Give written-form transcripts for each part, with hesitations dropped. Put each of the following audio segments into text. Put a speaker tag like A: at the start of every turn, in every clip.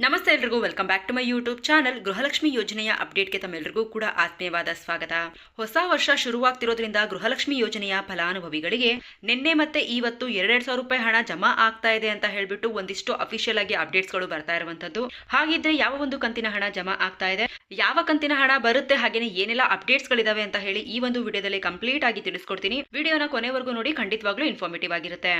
A: ನಮಸ್ತೆ ಎಲ್ರಿಗೂ, welcome back to my YouTube channel. Gruhalakshmi ಯೋಜನೆಯ ಅಪ್ಡೇಟ್ಗೆ ತಮ್ಮೆಲ್ಲರಿಗೂ ಕೂಡ ಆತ್ಮೀಯವಾದ ಸ್ವಾಗತ. ಹೊಸ ವರ್ಷ ಶುರುವಾಗ್ತಿರೋದ್ರಿಂದ ಗೃಹಲಕ್ಷ್ಮಿ ಯೋಜನೆಯ ಫಲಾನುಭವಿಗಳಿಗೆ ನಿನ್ನೆ ಮತ್ತೆ ಇವತ್ತು 2,000 ರೂಪಾಯಿ ಹಣ ಜಮಾ ಆಗ್ತಾ ಇದೆ ಅಂತ ಹೇಳ್ಬಿಟ್ಟು ಒಂದಿಷ್ಟು ಅಫಿಷಿಯಲ್ ಆಗಿ ಅಪ್ಡೇಟ್ಸ್ಗಳು ಬರ್ತಾ ಇರುವಂತದ್ದು. ಹಾಗಿದ್ರೆ ಯಾವ ಒಂದು ಕಂತಿನ ಹಣ ಜಮಾ ಆಗ್ತಾ ಇದೆ, ಯಾವ ಕಂತಿನ ಹಣ ಬರುತ್ತೆ, ಹಾಗೇನೆ ಏನೆಲ್ಲ ಅಪ್ಡೇಟ್ಸ್ಗಳಿದಾವೆ ಅಂತ ಹೇಳಿ ಈ ಒಂದು ವಿಡಿಯೋದಲ್ಲಿ ಕಂಪ್ಲೀಟ್ ಆಗಿ ತಿಳಿಸ್ಕೊಡ್ತೀನಿ. ವಿಡಿಯೋನ ಕೊನೆವರೆಗೂ ನೋಡಿ, ಖಂಡಿತವಾಗ್ಲೂ ಇನ್ಫಾರ್ಮೇಟಿವ್ ಆಗಿರುತ್ತೆ.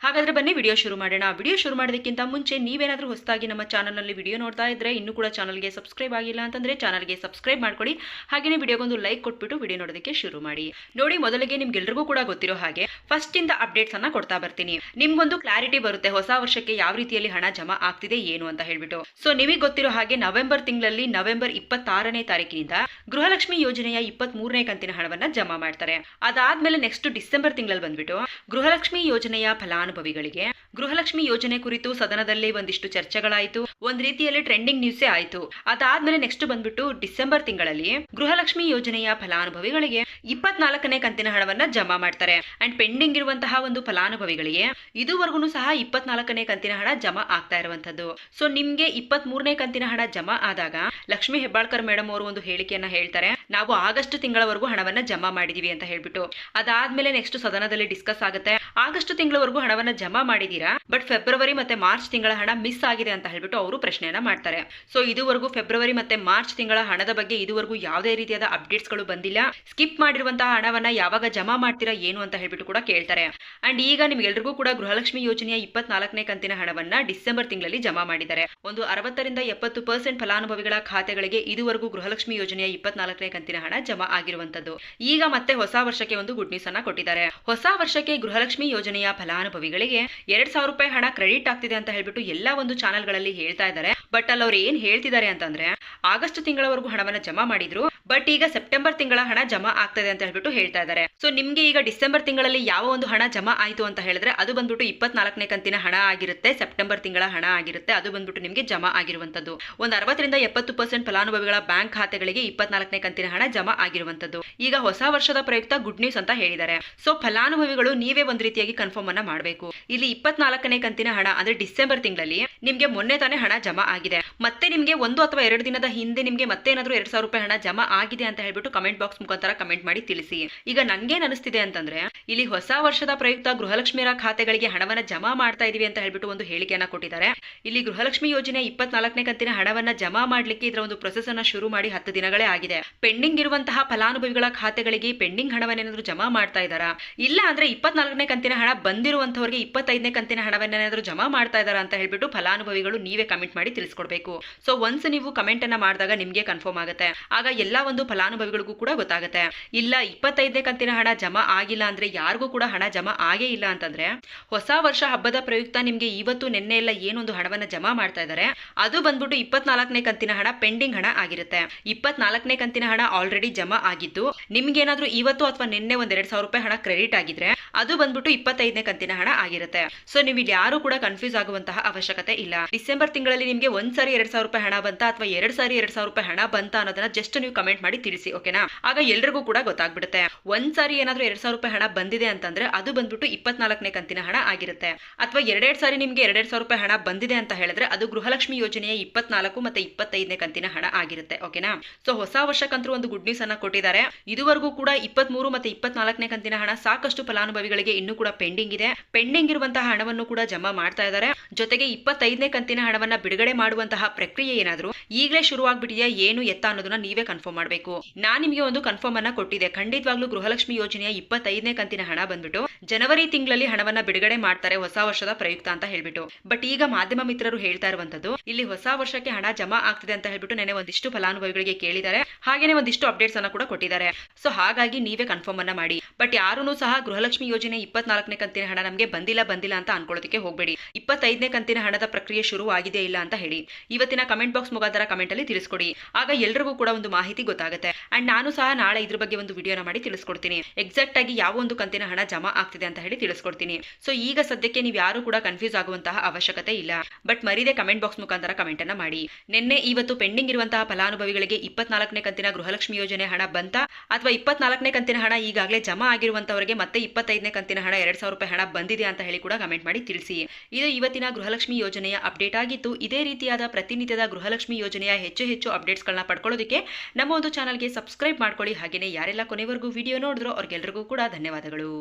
A: ಹಾಗಾದ್ರೆ ಬನ್ನಿ ವಿಡಿಯೋ ಶುರು ಮಾಡೋಣ. ವಿಡಿಯೋ ಶುರು ಮಾಡೋದಕ್ಕಿಂತ ಮುಂಚೆ ನೀವೇನಾದ್ರೂ ಹೊಸದಾಗಿ ನಮ್ಮ ಚಾನಲ್ ವಿಡಿಯೋ ನೋಡ್ತಾ ಇದ್ರೆ ಇನ್ನೂ ಕೂಡ ಚಾನಲ್ಗೆ ಸಬ್ಸ್ಕ್ರೈಬ್ ಆಗಿಲ್ಲ ಅಂತಂದ್ರೆ ಚಾನಲ್ಗೆ ಸಬ್ಸ್ಕ್ರೈಬ್ ಮಾಡ್ಕೊಳ್ಳಿ. ಹಾಗೇನೇ ವಿಡಿಯೋಗೊಂದು ಲೈಕ್ ಕೊಟ್ಬಿಟ್ಟು ವಿಡಿಯೋ ನೋಡೋದಕ್ಕೆ ಶುರು ಮಾಡಿ. ನೋಡಿ, ಮೊದಲಿಗೆ ನಿಮ್ಗೆಲ್ರಿಗೂ ಕೂಡ ಗೊತ್ತಿರೋ ಹಾಗೆ ಫಸ್ಟ್ ಇಂದ ಅಪ್ಡೇಟ್ಸ್ ಅನ್ನ ಕೊಡ್ತಾ ಬರ್ತೀನಿ. ನಿಮ್ಗೊಂದು ಕ್ಲಾರಿಟಿ ಬರುತ್ತೆ ಹೊಸ ವರ್ಷಕ್ಕೆ ಯಾವ ರೀತಿಯಲ್ಲಿ ಹಣ ಜಮಾ ಆಗ್ತಿದೆ ಏನು ಅಂತ ಹೇಳ್ಬಿಟ್ಟು. ಸೊ ನಿಮಗೆ ಗೊತ್ತಿರೋ ಹಾಗೆ ನವೆಂಬರ್ ತಿಂಗಳಲ್ಲಿ ನವೆಂಬರ್ 26ನೇ ತಾರೀಕಿನಿಂದ ಗೃಹಲಕ್ಷ್ಮಿ ಯೋಜನೆಯ 23ನೇ ಕಂತಿನ ಹಣವನ್ನ ಜಮಾ ಮಾಡ್ತಾರೆ. ಅದಾದ್ಮೇಲೆ ನೆಕ್ಸ್ಟ್ ಡಿಸೆಂಬರ್ ತಿಂಗಳಲ್ಲಿ ಬಂದ್ಬಿಟ್ಟು ಗೃಹಲಕ್ಷ್ಮಿ ಯೋಜನೆಯ ಫಲಾನುಭವಿಗಳಿಗೆ ಗೃಹಲಕ್ಷ್ಮಿ ಯೋಜನೆ ಕುರಿತು ಸದನದಲ್ಲಿ ಒಂದಿಷ್ಟು ಚರ್ಚೆಗಳಾಯಿತು, ಒಂದ್ ರೀತಿಯಲ್ಲಿ ಟ್ರೆಂಡಿಂಗ್ ನ್ಯೂಸೇ ಆಯ್ತು. ಅದಾದ್ಮೇಲೆ ನೆಕ್ಸ್ಟ್ ಬಂದ್ಬಿಟ್ಟು ಡಿಸೆಂಬರ್ ತಿಂಗಳಲ್ಲಿ ಗೃಹಲಕ್ಷ್ಮಿ ಯೋಜನೆಯ ಫಲಾನುಭವಿಗಳಿಗೆ 24ನೇ ಕಂತಿನ ಹಣವನ್ನ ಜಮಾ ಮಾಡ್ತಾರೆ. ಅಂಡ್ ಪೆಂಡಿಂಗ್ ಇರುವಂತಹ ಒಂದು ಫಲಾನುಭವಿಗಳಿಗೆ ಇದುವರೆಗೂ ಸಹ 24ನೇ ಕಂತಿನ ಹಣ ಜಮಾ ಆಗ್ತಾ ಇರುವಂತದ್ದು. ಸೊ ನಿಮ್ಗೆ 23ನೇ ಕಂತಿನ ಹಣ ಜಮಾ ಆದಾಗ ಲಕ್ಷ್ಮಿ ಹೆಬ್ಬಾಳ್ಕರ್ ಮೇಡಮ್ ಅವರು ಒಂದು ಹೇಳಿಕೆಯನ್ನ ಹೇಳ್ತಾರೆ, ನಾವು ಆಗಸ್ಟ್ ತಿಂಗಳವರೆಗೂ ಹಣವನ್ನ ಜಮಾ ಮಾಡಿದೀವಿ ಅಂತ ಹೇಳ್ಬಿಟ್ಟು. ಅದಾದ್ಮೇಲೆ ನೆಕ್ಸ್ಟ್ ಸದನದಲ್ಲಿ ಡಿಸ್ಕಸ್ ಆಗುತ್ತೆ, ಆಗಸ್ಟ್ ತಿಂಗಳವರೆಗೂ ಹಣವನ್ನ ಜಮಾ ಮಾಡಿದೀರಾ, ಬಟ್ ಫೆಬ್ರವರಿ ಮತ್ತೆ ಮಾರ್ಚ್ ತಿಂಗಳ ಹಣ ಮಿಸ್ ಆಗಿದೆ ಅಂತ ಹೇಳ್ಬಿಟ್ಟು ಅವರು ಪ್ರಶ್ನೆಯನ್ನ ಮಾಡ್ತಾರೆ. ಸೊ ಇದುವರೆಗೂ ಫೆಬ್ರವರಿ ಮತ್ತೆ ಮಾರ್ಚ್ ತಿಂಗಳ ಹಣದ ಬಗ್ಗೆ ಇದುವರೆಗೂ ಯಾವುದೇ ರೀತಿಯಾದ ಅಪ್ಡೇಟ್ಸ್ ಗಳು ಬಂದಿಲ್ಲ. ಸ್ಕಿಪ್ ಮಾಡಿರುವಂತಹ ಹಣವನ್ನ ಯಾವಾಗ ಜಮಾ ಮಾಡ್ತೀರಾ ಏನು ಅಂತ ಹೇಳ್ಬಿಟ್ಟು ಕೂಡ ಕೇಳ್ತಾರೆ. ಅಂಡ್ ಈಗ ನಿಮ್ಗೆಲ್ರಿಗೂ ಕೂಡ ಗೃಹಲಕ್ಷ್ಮಿ ಯೋಜನೆಯ 24ನೇ ಕಂತಿನ ಹಣವನ್ನ ಡಿಸೆಂಬರ್ ತಿಂಗಳಲ್ಲಿ ಜಮಾ ಮಾಡಿದ್ದಾರೆ. ಒಂದು 60ರಿಂದ 70% ಫಲಾನುಭವಿಗಳ ಖಾತೆಗಳಿಗೆ ಇದುವರೆಗೂ ಗೃಹಲಕ್ಷ್ಮಿ ಯೋಜನೆಯ 24ನೇ ಕಂತಿನ ಹಣ ಜಮಾ ಆಗಿರುವಂತದ್ದು. ಈಗ ಮತ್ತೆ ಹೊಸ ವರ್ಷಕ್ಕೆ ಒಂದು ಗುಡ್ ನ್ಯೂಸ್ ಅನ್ನ ಕೊಟ್ಟಿದ್ದಾರೆ. ಹೊಸ ವರ್ಷಕ್ಕೆ ಗೃಹಲಕ್ಷ್ಮಿ ಯೋಜನೆಯ ಫಲಾನುಭವಿಗಳಿಗೆ 2,000 ರೂಪಾಯಿ ಹಣ ಕ್ರೆಡಿಟ್ ಆಗ್ತಿದೆ ಅಂತ ಹೇಳ್ಬಿಟ್ಟು ಎಲ್ಲಾ ಒಂದು ಚಾನೆಲ್ ಗಳಲ್ಲಿ ಹೇಳ್ತಾ ಇದ್ದಾರೆ. ಬಟ್ ಅಲ್ಲಿ ಅವ್ರು ಏನ್ ಹೇಳ್ತಿದ್ದಾರೆ ಅಂತಂದ್ರೆ, ಆಗಸ್ಟ್ ತಿಂಗಳವರೆಗೂ ಹಣವನ್ನ ಜಮಾ ಮಾಡಿದ್ರು, ಬಟ್ ಈಗ ಸೆಪ್ಟೆಂಬರ್ ತಿಂಗಳ ಹಣ ಜಮಾ ಆಗ್ತದೆ ಅಂತ ಹೇಳ್ಬಿಟ್ಟು ಹೇಳ್ತಾ ಇದ್ದಾರೆ. ಸೊ ನಿಮ್ಗೆ ಈಗ ಡಿಸೆಂಬರ್ ತಿಂಗಳಲ್ಲಿ ಯಾವ ಒಂದು ಹಣ ಜಮಾ ಆಯ್ತು ಅಂತ ಹೇಳಿದ್ರೆ ಅದು ಬಂದ್ಬಿಟ್ಟು 24ನೇ ಕಂತಿನ ಹಣ ಆಗಿರುತ್ತೆ, ಸೆಪ್ಟೆಂಬರ್ ತಿಂಗಳ ಹಣ ಆಗಿರುತ್ತೆ. ಅದು ಬಂದ್ಬಿಟ್ಟು ನಿಮ್ಗೆ ಜಮಾ ಆಗಿರುವಂತದ್ದು. ಒಂದು 60ರಿಂದ 70% ಫಲಾನುಭವಿಗಳ ಬ್ಯಾಂಕ್ ಖಾತೆಗಳಿಗೆ 24ನೇ ಕಂತಿನ ಹಣ ಜಮಾ ಆಗಿರುವಂತದ್ದು. ಈಗ ಹೊಸ ವರ್ಷದ ಪ್ರಯುಕ್ತ ಗುಡ್ ನ್ಯೂಸ್ ಅಂತ ಹೇಳಿದ್ದಾರೆ. ಸೊ ಫಲಾನುಭವಿಗಳು ನೀವೇ ಒಂದ್ ರೀತಿಯಾಗಿ ಕನ್ಫರ್ಮ್ ಅನ್ನ ಮಾಡಬೇಕು. ಇಲ್ಲಿ 24ನೇ ಕಂತಿನ ಹಣ ಅಂದ್ರೆ ಡಿಸೆಂಬರ್ ತಿಂಗಳಲ್ಲಿ ನಿಮ್ಗೆ ಮೊನ್ನೆ ತಾನೇ ಹಣ ಜಮಾ ಆಗಿದೆ, ಮತ್ತೆ ನಿಮ್ಗೆ 1 ಅಥವಾ 2 ದಿನದ ಹಿಂದೆ ನಿಮ್ಗೆ ಮತ್ತೆ ಏನಾದ್ರೂ 2,000 ರೂಪಾಯಿ ಹಣ ಜಮಾ ಆಗಿದೆ ಅಂತ ಹೇಳ್ಬಿಟ್ಟು ಕಮೆಂಟ್ ಬಾಕ್ಸ್ ಮುಖಾಂತರ ಕಮೆಂಟ್ ಮಾಡಿ ತಿಳಿಸಿ. ಈಗ ನನ್ಗೇನ್ ಅನಿಸ್ತಿದೆ ಅಂತಂದ್ರೆ, ಇಲ್ಲಿ ಹೊಸ ವರ್ಷದ ಪ್ರಯುಕ್ತ ಗೃಹಲಕ್ಷ್ಮಿಯರ ಖಾತೆಗಳಿಗೆ ಹಣವನ್ನ ಜಮಾ ಮಾಡ್ತಾ ಇದೀವಿ ಅಂತ ಹೇಳ್ಬಿಟ್ಟು ಒಂದು ಹೇಳಿಕೆಯನ್ನ ಕೊಟ್ಟಿದ್ದಾರೆ. ಇಲ್ಲಿ ಗೃಹಲಕ್ಷ್ಮಿ ಯೋಜನೆ 24ನೇ ಕಂತಿನ ಹಣವನ್ನ ಜಮಾ ಮಾಡ್ಲಿಕ್ಕೆ ಇದರ ಒಂದು ಪ್ರೊಸೆಸ್ ಅನ್ನ ಶುರು ಮಾಡಿ 10 ದಿನಗಳೇ ಆಗಿದೆ. ಪೆಂಡಿಂಗ್ ಇರುವಂತಹ ಫಲಾನುಭವಿಗಳ ಖಾತೆಗಳಿಗೆ ಪೆಂಡಿಂಗ್ ಹಣವನ್ನೇನಾದ್ರೂ ಜಮಾ ಮಾಡ್ತಾ ಇದ್ದಾರಾ, ಇಲ್ಲ ಅಂದ್ರೆ 24ನೇ ಕಂತಿನ ಹಣ ಬಂದಿರುವಂತವರಿಗೆ 25ನೇ ಕಂತಿನ ಹಣವನ್ನೇನಾದ್ರೂ ಜಮಾ ಮಾಡ್ತಾ ಇದ್ದಾರಾ ಅಂತ ಹೇಳ್ಬಿಟ್ಟು ಫಲಾನುಭವಿಗಳು ನೀವೇ ಕಮೆಂಟ್ ಮಾಡಿ ತಿಳಿಸ್ಕೊಡ್ಬೇಕು. ಸೊ ಒನ್ಸ್ ನೀವು ಕಮೆಂಟ್ ಅನ್ನ ಮಾಡಿದಾಗ ನಿಮ್ಗೆ ಕನ್ಫರ್ಮ್ ಆಗುತ್ತೆ. ಆಗ ಎಲ್ಲಾ ಒಂದು ಫಲಾನುಭವಿಗಳಿಗೂ ಕೂಡ ಗೊತ್ತಾಗುತ್ತೆ. ಇಲ್ಲ 25ನೇ ಕಂತಿನ ಹಣ ಜಮಾ ಆಗಿಲ್ಲ ಅಂದ್ರೆ, ಯಾರಿಗೂ ಕೂಡ ಹಣ ಜಮಾ ಆಗೇ ಇಲ್ಲ ಅಂತಂದ್ರೆ, ಹೊಸ ವರ್ಷ ಹಬ್ಬದ ಪ್ರಯುಕ್ತ ನಿಮ್ಗೆ ಇವತ್ತು ನಿನ್ನೆ ಎಲ್ಲ ಏನೊಂದು ಹಣವನ್ನ ಜಮಾ ಮಾಡ್ತಾ ಇದ್ದಾರೆ ಅದು ಬಂದ್ಬಿಟ್ಟು 24ನೇ ಕಂತಿನ ಹಣ ಪೆಂಡಿಂಗ್ ಹಣ ಆಗಿರುತ್ತೆ. 24ನೇ ಕಂತಿನ ಹಣ ಆಲ್ರೆಡಿ ಜಮಾ ಆಗಿದ್ದು ನಿಮ್ಗೆ ಏನಾದ್ರೂ ಇವತ್ತು ಅಥವಾ ನಿನ್ನೆ ಒಂದ್ 2,000 ರೂಪಾಯಿ ಹಣ ಕ್ರೆಡಿಟ್ ಆಗಿದ್ರೆ ಅದು ಬಂದ್ಬಿಟ್ಟು 25ನೇ ಕಂತಿನ ಹಣ ಆಗಿರುತ್ತೆ. ಸೊ ನೀವು ಇಲ್ಲಿ ಯಾರು ಕೂಡ ಕನ್ಫ್ಯೂಸ್ ಆಗುವಂತಹ ಅವಶ್ಯಕತೆ ಇಲ್ಲ. ಡಿಸೆಂಬರ್ ತಿಂಗಳಲ್ಲಿ ನಿಮ್ಗೆ ಒಂದ್ಸರಿ 2,000 ರೂಪಾಯಿ ಹಣ ಬಂತ ಅಥವಾ 2 ಸಾರಿ 2,000 ರೂಪಾಯಿ ಹಣ ಬಂತ ಅನ್ನೋದನ್ನ ಜಸ್ಟ್ ನೀವು ಕಮೆಂಟ್ ಮಾಡಿ ತಿಳಿಸಿ, ಓಕೆನಾ? ಆಗ ಎಲ್ರಿಗೂ ಕೂಡ ಗೊತ್ತಾಗ್ಬಿಡುತ್ತೆ. ಒಂದ್ಸಾರಿ ಏನಾದ್ರೂ 2,000 ರೂಪಾಯಿ ಹಣ ಬಂದಿದೆ ಅಂತಂದ್ರೆ ಅದು ಬಂದ್ಬಿಟ್ಟು 24ನೇ ಕಂತಿನ ಹಣ ಆಗಿರುತ್ತೆ. ಅಥವಾ 2 ಸಾರಿ ನಿಮ್ಗೆ 2,000 ರೂಪಾಯಿ ಹಣ ಬಂದಿದೆ ಅಂತ ಹೇಳಿದ್ರೆ ಅದು ಗೃಹಲಕ್ಷ್ಮಿ ಯೋಜನೆಯ 24 ಮತ್ತೆ 25ನೇ ಕಂತಿನ ಹಣ ಆಗಿರುತ್ತೆ, ಓಕೆನಾ? ಸೊ ಹೊಸ ವರ್ಷಕ್ಕಂತೂ ಒಂದು ಗುಡ್ ನ್ಯೂಸ್ ಅನ್ನ ಕೊಟ್ಟಿದ್ದಾರೆ. ಇದುವರೆಗೂ ಕೂಡ 23 ಮತ್ತೆ 24ನೇ ಕಂತಿನ ಹಣ ಸಾಕಷ್ಟು ಫಲಾನುಭವಿಗಳಿಗೆ ಇನ್ನೂ ಕೂಡ ಪೆಂಡಿಂಗ್ ಇದೆ. ಪೆಂಡಿಂಗ್ ಇರುವಂತಹ ಹಣವನ್ನು ಕೂಡ ಜಮಾ ಮಾಡ್ತಾ ಇದ್ದಾರೆ. ಜೊತೆಗೆ 25ನೇ ಕಂತಿನ ಹಣವನ್ನ ಬಿಡುಗಡೆ ಮಾಡುವಂತಹ ಪ್ರಕ್ರಿಯೆ ಏನಾದ್ರೂ ಈಗಲೇ ಶುರುವಾಗ್ಬಿಟ್ಟಿದೆಯಾ ಏನು ಎತ್ತ ಅನ್ನೋದನ್ನ ನೀವೇ ಕನ್ಫರ್ಮ್ ಮಾಡಬೇಕು. ನಾನ್ ನಿಮ್ಗೆ ಒಂದು ಕನ್ಫರ್ಮ್ ಅನ್ನ ಕೊಟ್ಟಿದೆ. ಖಂಡಿತವಾಗ್ಲೂ ಗೃಹಲಕ್ಷ್ಮಿ ಯೋಜನೆಯ 25ನೇ ಕಂತಿನ ಹಣ ಬಂದ್ಬಿಟ್ಟು ಜನವರಿ ತಿಂಗಳಲ್ಲಿ ಹಣವನ್ನ ಬಿಡುಗಡೆ ಮಾಡ್ತಾರೆ ಹೊಸ ವರ್ಷದ ಪ್ರಯುಕ್ತ ಅಂತ ಹೇಳ್ಬಿಟ್ಟು. ಬಟ್ ಈಗ ಮಾಧ್ಯಮ ಮಿತ್ರರು ಹೇಳ್ತಾ ಇರುವಂತದ್ದು, ಇಲ್ಲಿ ಹೊಸ ವರ್ಷಕ್ಕೆ ಹಣ ಜಮಾ ಆಗ್ತಿದೆ ಅಂತ ಹೇಳ್ಬಿಟ್ಟು ನೆನೆ ಒಂದಿಷ್ಟು ಫಲಾನುಭವಿಗಳಿಗೆ ಕೇಳಿದ್ದಾರೆ. ಹಾಗೇನೆ ಒಂದಿಷ್ಟು ಅಪ್ಡೇಟ್ಸ್ ಅನ್ನ ಕೂಡ ಕೊಟ್ಟಿದ್ದಾರೆ. ಸೊ ಹಾಗಾಗಿ ನೀವೇ ಕನ್ಫರ್ಮ್ ಅನ್ನ ಮಾಡಿ. ಬಟ್ ಯಾರೂ ಸಹ ಗೃಹಲಕ್ಷ್ಮಿ ಯೋಜನೆ 24ನೇ ಕಂತಿನ ಹಣ ನಮ್ಗೆ ಬಂದಿಲ್ಲ ಅಂತ ಅನ್ಕೊಳ್ಳೋದಕ್ಕೆ ಹೋಗ್ಬೇಡಿ. 25ನೇ ಕಂತಿನ ಹಣದ ಪ್ರಕ್ರಿಯೆ ಶುರು ಆಗಿದೆ ಇಲ್ಲ ಅಂತ ಹೇಳಿ ಇವತ್ತಿನ ಕಮೆಂಟ್ ಬಾಕ್ಸ್ ಮುಖಾಂತರ ಕಮೆಂಟ್ ಅಲ್ಲಿ ತಿಳಿಸ್ಕೊಡಿ. ಆಗ ಎಲ್ರಿಗೂ ಕೂಡ ಒಂದು ಮಾಹಿತಿ ಗೊತ್ತಾಗುತ್ತೆ. ಅಂಡ್ ನಾನು ಸಹ ನಾಳೆ ಇದ್ರ ಬಗ್ಗೆ ಒಂದು ವಿಡಿಯೋನ ಮಾಡಿ ತಿಳಿಸ್ಕೊಡ್ತೀನಿ. ಎಕ್ಸಾಕ್ಟ್ ಆಗಿ ಯಾವ ಒಂದು ಕಂತಿನ ಹಣ ಜಮಾ ಆಗ್ತಿದೆ ಆಗ್ತಿದೆ ಅಂತ ಹೇಳಿ ತಿಳಿಸ್ಕೊಡ್ತೀನಿ. ಸೊ ಈಗ ಸದ್ಯಕ್ಕೆ ನೀವು ಯಾರು ಕೂಡ ಕನ್ಫ್ಯೂಸ್ ಆಗುವಂತಹ ಅವಶ್ಯಕತೆ ಇಲ್ಲ. ಬಟ್ ಮರಿದೆ ಕಮೆಂಟ್ ಬಾಕ್ಸ್ ಮುಖಾಂತರ ಕಮೆಂಟ್ ಅನ್ನ ಮಾಡಿ. ನಿನ್ನೆ ಇವತ್ತು ಪೆಂಡಿಂಗ್ ಇರುವಂತಹ ಫಲಾನುಭವಿಗಳಿಗೆ 24ನೇ ಕಂತಿನ ಗೃಹಲಕ್ಷ್ಮಿ ಯೋಜನೆ ಹಣ ಬಂತಾ ಅಥವಾ 24ನೇ ಕಂತಿನ ಹಣ ಈಗಾಗಲೇ ಜಮಾ ಆಗಿರುವಂತವರಿಗೆ ಮತ್ತೆ 25ನೇ ಕಂತಿನ ಹಣ 2,000 ರೂಪಾಯಿ ಹಣ ಬಂದಿದೆ ಅಂತ ಹೇಳಿ ಕೂಡ ಕಮೆಂಟ್ ಮಾಡಿ ತಿಳಿಸಿ. ಇದು ಇವತ್ತಿನ ಗೃಹಲಕ್ಷ್ಮಿ ಯೋಜನೆಯ ಅಪ್ಡೇಟ್ ಆಗಿತ್ತು. ಇದೇ ರೀತಿಯಾದ ಪ್ರತಿನಿತ್ಯದ ಗೃಹಲಕ್ಷ್ಮಿ ಯೋಜನೆಯ ಹೆಚ್ಚು ಅಪ್ಡೇಟ್ಸ್ಗಳನ್ನ ಪಡ್ಕೊಳ್ಳೋದಕ್ಕೆ ನಮ್ಮ ಒಂದು ಚಾನಲ್ಗೆ ಸಬ್ಸ್ಕ್ರೈಬ್ ಮಾಡ್ಕೊಳ್ಳಿ. ಹಾಗೆಯೇ ಯಾರೆಲ್ಲ ಕೊನೆವರೆಗೂ ವಿಡಿಯೋ ನೋಡಿದ್ರೋ ಅವ್ರಿಗೆಲ್ಲರಿಗೂ ಕೂಡ ಧನ್ಯವಾದಗಳು.